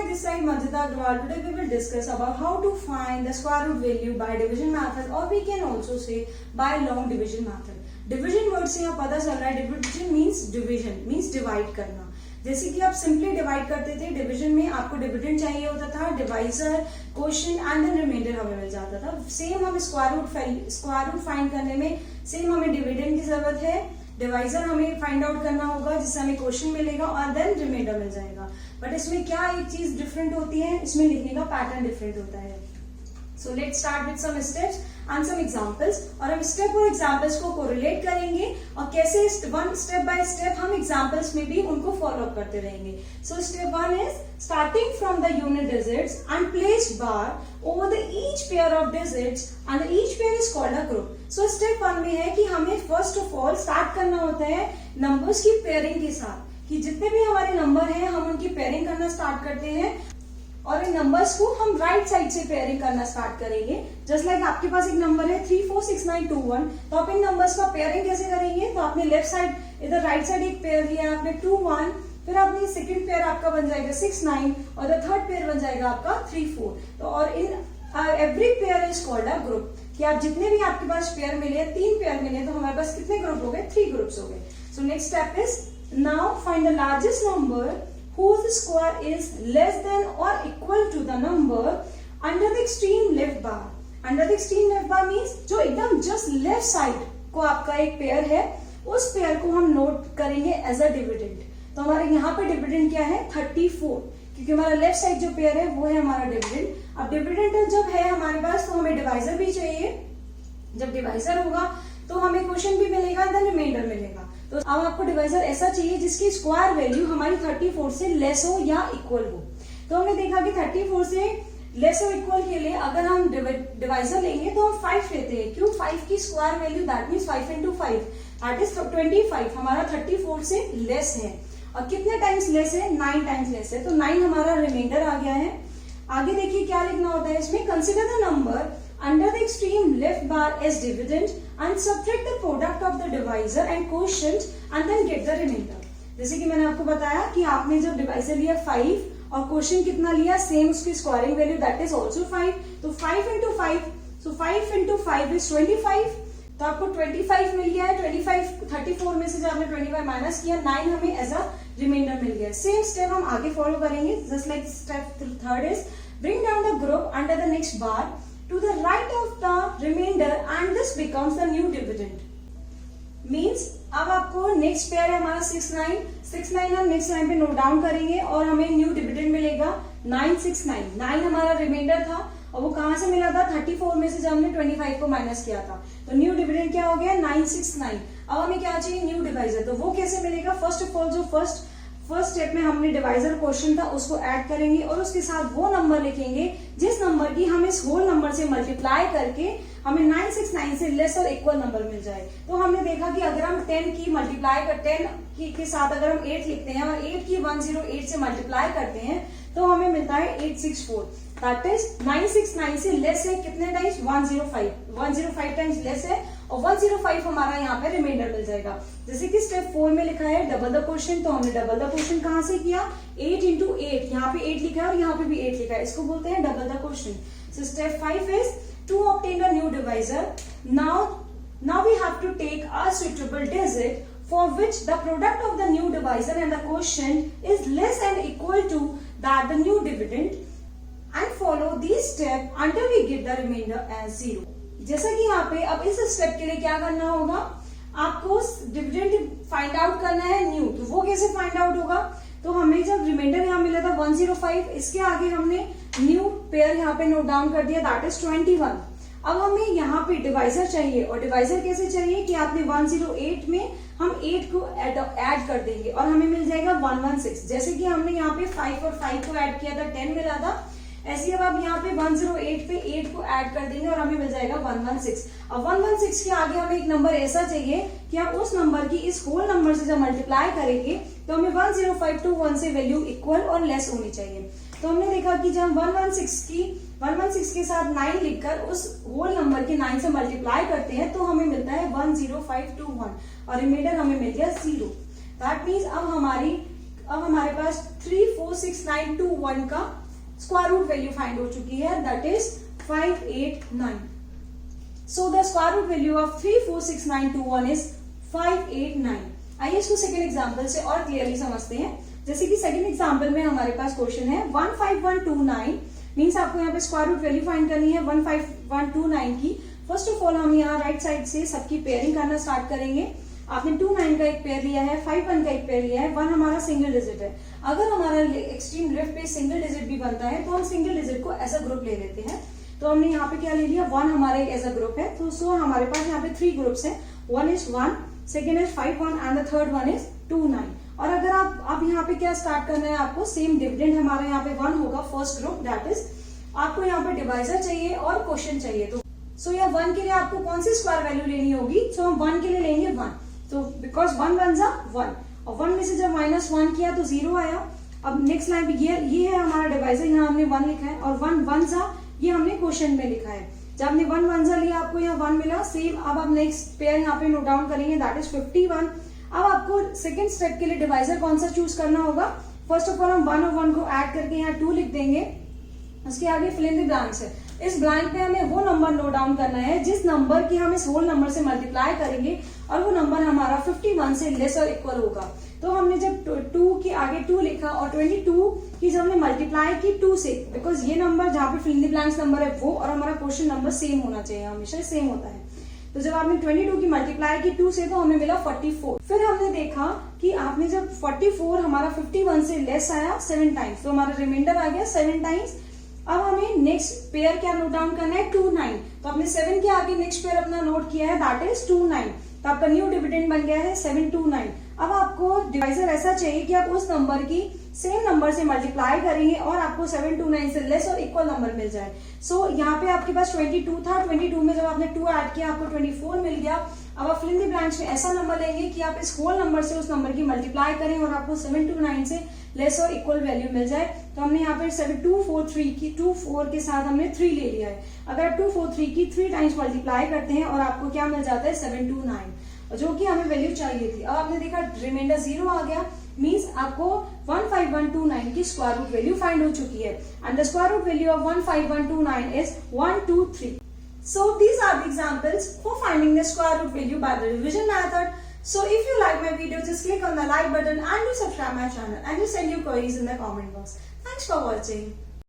this side Manjita Agrawal. Today we will discuss about how to find the square root value by division method, or we can also say by long division method. Division word से यहाँ पता चल रहा है division means divide करना. जैसे कि आप सिंपली डिवाइड करते थे, डिवीजन में आपको डिविडेंड चाहिए होता था, divisor, quotient and then remainder हमें मिल जाता था. सेम हम स्क्वायर रूट फाइंड करने में सेम हमें डिविडेंड की जरूरत है, डिवाइजर हमें फाइंड आउट करना होगा जिससे हमें क्वेश्चन मिलेगा और देन रिमाइंडर मिल जाएगा. बट इसमें क्या एक चीज डिफरेंट होती है, इसमें लिखने का पैटर्न डिफरेंट होता है. So let's start with some steps and some examples, और हम स्टेप और एग्जांपल्स को कोरिलेट करेंगे और कैसे वन स्टेप बाय स्टेप हम एग्जांपल्स में भी उनको फॉलो अप करते रहेंगे. So step 1 is starting from the unit digits and place bar over the each pair of digits and each pair is called a group. So step 1 में है कि हमें फर्स्ट ऑफ ऑल स्टार्ट करना होता है numbers की pairing के साथ, कि जितने भी हमारे नंबर हैं हम उनकी पेयरिंग करना स्टार्ट करते हैं और इन नंबर्स को हम राइट साइड से पेयरिंग करना स्टार्ट करेंगे. जस्ट लाइक आपके पास एक नंबर है 346921, तो आप इन नंबर्स का पेयरिंग कैसे करेंगे, तो आपने लेफ्ट साइड इधर राइट साइड एक पेयर लिया आपने 21, फिर आपने सेकंड पेयर आपका बन जाएगा 69 और द थर्ड पेयर बन जाएगा आपका 34. तो और in every pair is called a group, कि आप जितने भी आपके पास पेयर मिले, 3 पेयर मिले, तो हमारे पास कितने ग्रुप हो गए, 3 ग्रुप्स हो गए. So next step is now find the largest number whose square is less than or equal to the number under the extreme left bar. Under the extreme left bar means जो एकदम just left side को आपका एक pair है, उस pair को हम note करेंगे एज अ डिविडेंड. तो हमारे यहाँ पे डिविडेंड क्या है 34, क्योंकि हमारा लेफ्ट साइड जो पेयर है वो है हमारा डिविडेंड. अब डिविडेंड जब है हमारे पास तो हमें डिवाइजर भी चाहिए. जब डिवाइजर होगा तो हमें क्वेश्चन भी मिलेगा, देन रिमाइंडर मिलेगा. तो अब आपको डिवाइजर ऐसा चाहिए जिसकी स्क्वायर वैल्यू हमारी 34 से लेस हो या इक्वल हो. तो हमने देखा कि 34 से लेस और इक्वल के लिए अगर हम डिवाइजर लेंगे तो हम 5 लेते हैं. क्यों? 5 की square value that means 5 into 5 that is 25. हमारा 34 से लेस है, और कितने टाइम्स लेस है, 9 टाइम्स लेस है. तो 9 हमारा रिमाइंडर आ गया है. आगे देखिए क्या लिखना होता है इसमें, consider the number under the extreme left bar as dividend and subtract the product of the divisor and quotient and then get the remainder. जैसे कि मैंने आपको बताया कि आपने जब डिवाइजर लिया 5 और क्वोशिएंट कितना लिया, सेम उसकी squaring value that is also 5. तो 5 इंटू 5, सो 5 इंटू 5 इज 25. तो आपको 25 मिल गया है. 25 34 में से जब आपने 25 माइनस किया, 9 हमें एज अ रिमाइंडर मिल गया. सेम स्टेप हम आगे फॉलो करेंगे. Just like step 3rd is bring down the group under the next bar to the right of the remainder and this becomes the new dividend. Means अब आपको next pair है हमारा 69 हम next line पे note down करेंगे और हमें new dividend मिलेगा 969. 9 हमारा रिमाइंडर था और वो कहां से मिला था, 34 में से जब हमने 25 को माइनस किया था. तो न्यू डिविडेंड क्या हो गया 969. अब हमें क्या चाहिए, न्यू डिवाइजर. तो वो कैसे मिलेगा, फर्स्ट ऑफ ऑल जो फर्स्ट स्टेप में हमने डिवाइजर क्वेश्चन था उसको ऐड करेंगे और उसके साथ वो नंबर लिखेंगे जिस नंबर की हम इस होल नंबर से मल्टीप्लाई करके हमें 969 से लेस और इक्वल नंबर मिल जाए. तो हमने देखा कि अगर हम 10 की मल्टीप्लाई कर 10 के साथ अगर हम 8 लिखते हैं और 8 की 108 से मल्टीप्लाई करते हैं तो हमें मिलता है 864. दैट इज 969 से लेस है कितने टाइम्स, 105 टाइम्स लेस है और 105 हमारा यहाँ पे रिमाइंडर मिल जाएगा. जैसे कि स्टेप 4 में लिखा है डबल द क्वेश्चन, तो हमने डबल द क्वेश्चन कहां से किया, 8 इंटू 8. यहाँ पे 8 लिखा है और यहाँ पे भी 8 लिखा है, इसको बोलते हैं double the question. So step 5 is to obtain a new divisor. Now we have to take a suitable digit for which the product of the new divisor and the quotient is less and equal to that the new dividend, and follow these steps until we get the remainder as 0. जैसा कि यहाँ पे अब इस step के लिए क्या करना होगा, आपको डिविडेंड फाइंड आउट करना है न्यू. तो वो कैसे फाइंड आउट होगा, तो हमें जब रिमाइंडर यहाँ मिला था 105, इसके आगे हमने न्यू पेयर यहाँ पे नोट डाउन कर दिया दैट इज 21. अब हमें यहाँ पे डिवाइजर चाहिए, और डिवाइजर कैसे चाहिए कि आपने 108 में हम 8 को ऐड कर देंगे और हमें मिल जाएगा 116. जैसे कि हमने यहाँ पे 5 और 5 को ऐड किया था 10 मिला था, ऐसे अब आप यहाँ पे 108 पे 8 को ऐड कर देंगे और हमें मिल जाएगा 116. अब 116 के आगे हमें एक नंबर ऐसा चाहिए कि हम उस नंबर की इस होल नंबर से जब मल्टीप्लाई करेंगे तो हमें 10521 से वैल्यू इक्वल और लेस होनी चाहिए. तो हमने देखा कि जब 116 के साथ 9 लिखकर उस होल नंबर के 9 से मल्टीप्लाई करते हैं तो हमें मिलता है 10521 और रिमाइंडर हमें मिल गया 0. दैट मीन्स अब हमारी अब हमारे पास 34691 का स्क्वायर रूट वैल्यू फाइंड हो चुकी है, that is 589. So the square root value of 34691 is 589. आइए इसको सेकेंड एग्जाम्पल से और क्लियरली समझते हैं. जैसे कि सेकेंड एग्जाम्पल में हमारे पास क्वेश्चन है 15129 मीन्स आपको यहाँ पे स्क्वायर रूट वैल्यू फाइंड करनी है 15129 की. फर्स्ट ऑफ ऑल हम यहाँ राइट साइड से सबकी पेयरिंग करना स्टार्ट करेंगे. आपने 29 का एक पेयर लिया है, 51 का एक पेयर लिया है, 1 हमारा सिंगल डिजिट है. अगर हमारा एक्सट्रीम लेफ्ट पे सिंगल डिजिट भी बनता है तो हम सिंगल डिजिट को एज अ ग्रुप ले लेते हैं. तो हमने यहाँ पे क्या ले लिया, 1 हमारा एक एज अ ग्रुप है. तो सो हमारे पास यहाँ पे 3 ग्रुप्स हैं. 1 is 1, second is 51 and the third one is 29. और अगर आप अब यहाँ पे क्या स्टार्ट करना है, आपको सेम डिविडेंड हमारा यहाँ पे 1 होगा फर्स्ट ग्रुप, दैट इज आपको यहाँ पे डिवाइजर चाहिए और क्वोशिएंट चाहिए. तो सो यहाँ 1 के लिए आपको कौन सी स्क्वायर वैल्यू लेनी होगी, सो हम 1 के लिए लेंगे 1. तो बिकॉज 1 1 जा 1 और 1 में से जब -1 किया तो 0 आया. अब नेक्स्ट लाइन पे ये है हमारा डिवाइजर, यहाँ हमने 1 लिखा है और 1 1 जा ये हमने क्वोशिएंट में लिखा है. जब हमने 1 1 जा लिया आपको यहाँ 1 मिला. सेम अब आप नेक्स्ट पेयर यहाँ पे नोट डाउन करेंगे, दैट इज 51. अब आपको सेकंड स्टेप के लिए डिवाइजर कौन सा चूज करना होगा. फर्स्ट ऑफ ऑल हम 1 और 1 को ऐड करके यहाँ 2 लिख देंगे. उसके आगे फिल इन द ब्लैंक्स है. इस ब्लैंक पे हमें वो नंबर नोट डाउन करना है जिस नंबर की हम इस होल नंबर से मल्टीप्लाई करेंगे और वो नंबर हमारा 51 से लेस और इक्वल होगा. तो हमने जब 2 के आगे 2 लिखा और 22 की जब हमने मल्टीप्लाई की 2 से, बिकॉज ये नंबर जहाँ पे fill in the blanks number है वो और हमारा क्वेश्चन नंबर सेम होना चाहिए, हमेशा सेम होता है. तो जब आपने 22 की मल्टीप्लाई की 2 से तो हमें मिला 44. फिर हमने देखा कि आपने जब 44 हमारा 51 से लेस आया 7 टाइम्स, तो हमारा रिमाइंडर आ गया 7 टाइम्स. अब हमें नेक्स्ट पेयर क्या नोट डाउन करना है, 29. तो आपने 7 के आगे नेक्स्ट पेयर अपना नोट किया है, दैट इज 29. तो आपका न्यू डिविडेंड बन गया है 729. अब आपको डिवाइजर ऐसा चाहिए कि आप उस नंबर की सेम नंबर से मल्टीप्लाई करेंगे और आपको 729 से लेस और इक्वल नंबर मिल जाए. सो यहाँ पे आपके पास 22 था, 22 में जब आपने 2 ऐड किया आपको 24 मिल गया. अब आप फिल इन द ब्लैंक्स में ऐसा नंबर लेंगे कि आप इस होल नंबर से उस नंबर की मल्टीप्लाई करें और आपको 729 से लेस और इक्वल वैल्यू मिल जाए. तो हमने यहाँ पे 243 की 24 के साथ हमने 3 ले लिया है. अगर आप 243 की 3 टाइम्स मल्टीप्लाई करते हैं और आपको क्या मिल जाता है 729, जो कि हमें वैल्यू चाहिए थी. अब आपने देखा रिमाइंडर 0 आ गया, मीन्स आपको 15129 की स्क्वायर रूट वैल्यू फाइंड हो चुकी है. And the square root value of 15129 is 123. So these are the examples for finding the square root value by the division method. So if you like my video, just click on the like button and do subscribe my channel and just send your queries in the comment box. Thanks for watching.